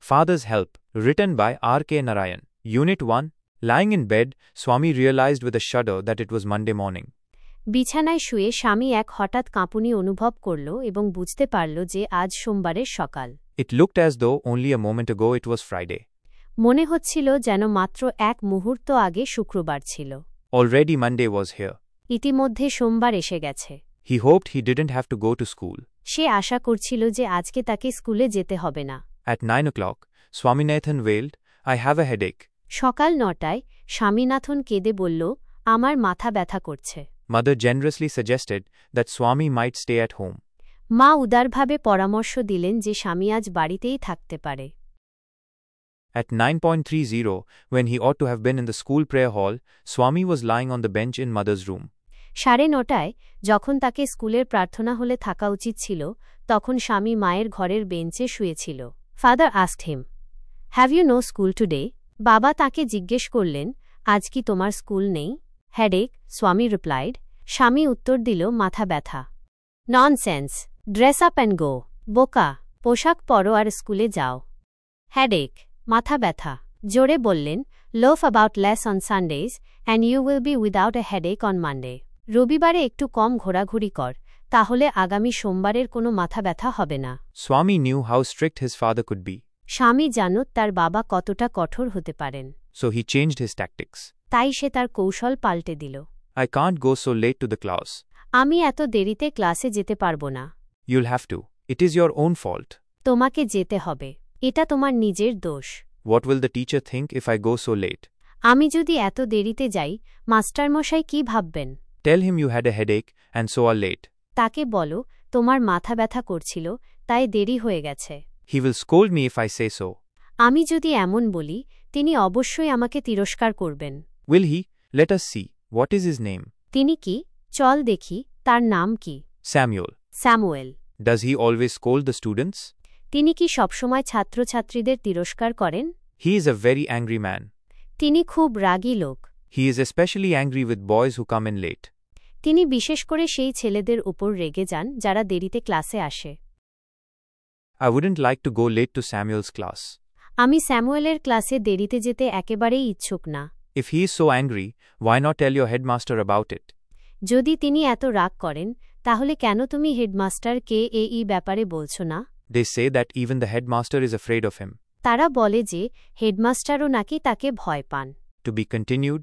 Father's Help, written by R.K. Narayan. Unit 1. Lying in bed, Swami realized with a shudder that it was Monday morning. বিছানায় শুয়ে স্বামী এক হঠাৎ কাঁপুনি অনুভব করল এবং বুঝতে পারল যে আজ সোমবারের সকাল। It looked as though only a moment ago it was Friday. মনে হচ্ছিল যেন মাত্র এক মুহূর্ত আগে শুক্রবার ছিল। Already Monday was here. ইতিমধ্যে সোমবার এসে গেছে। He hoped he didn't have to go to school. সে আশা করছিল যে আজকে তাকে স্কুলে যেতে হবে না। At 9 o'clock, Swaminathan wailed, I have a headache. সকাল 9টায় স্বামীনাথন কেঁদে বলল, আমার মাথা ব্যথা করছে। Mother generously suggested that Swami might stay at home. মা উদারভাবে পরামর্শ দিলেন যে স্বামী আজ বাড়িতেই থাকতে পারে। At 9:30, when he ought to have been in the school prayer hall, Swami was lying on the bench in Mother's room. 9:30টায় যখন তাকে স্কুলের প্রার্থনা হলে থাকা উচিত ছিল, তখন স্বামী মায়ের ঘরের বেঞ্চে শুয়েছিল। Father asked him, Have you no school today? বাবা তাকে জিজ্ঞেস করলেন, আজ কি তোমার স্কুল নেই? হেডেক, স্বামী রিপ্লাইড। স্বামী উত্তর দিল, মাথা ব্যথা। Nonsense, dress up and go. বোকা, পোশাক পরো আর স্কুলে যাও। হেডেক, মাথা ব্যথা। জোরে বললেন, loaf about less on Sundays and you will be without a headache on Monday. রবিবারে একটু কম ঘোরাঘুরি কর, তাহলে আগামী সোমবারের কোনো মাথা ব্যথা হবে না। Swami knew how strict his father could be. স্বামী জানত তার বাবা কতটা কঠোর হতে পারেন। So he changed his tactics. তাই সে তার কৌশল পাল্টে দিল। I can't go so late to the class. আমি এত দেরিতে ক্লাসে যেতে পারবো না। You'll have to. It is your own fault. তোমাকে যেতে হবে। এটা তোমার নিজের দোষ। What will the teacher think if I go so late? আমি যদি এত দেরিতে যাই, মাস্টারমশাই কি ভাববেন? Tell him you had a headache and so are late. তাকে বলো, তোমার মাথা ব্যথা করছিল, তাই দেরি হয়ে গেছে। He will scold me if I say so. আমি যদি এমন বলি, তিনি অবশ্যই আমাকে তিরস্কার করবেন। Will he? Let us see. What is his name? তিনি কি? চল দেখি, তার নাম কি? Samuel. Samuel. Does he always scold the students? তিনি কি সবসময় ছাত্রছাত্রীদের তিরস্কার করেন? He is a very angry man. তিনি খুব রাগী লোক। He is especially angry with boys who come in late. তিনি বিশেষ করে সেই ছেলেদের উপর রেগে যান যারা দেরিতে ক্লাসে আসে। I wouldn't like to go late to Samuel's class. আমি স্যামুয়েলের ক্লাসে দেরিতে যেতে একেবারেই ইচ্ছুক না। If he is so angry, why not tell your headmaster about it? যদি তিনি এত রাগ করেন, তাহলে কেন তুমি হেডমাস্টারকে এই ব্যাপারে বলছো না? They say that even the headmaster is afraid of him. তারা বলে যে হেডমাস্টারও নাকি তাকে ভয় পান। To be continued.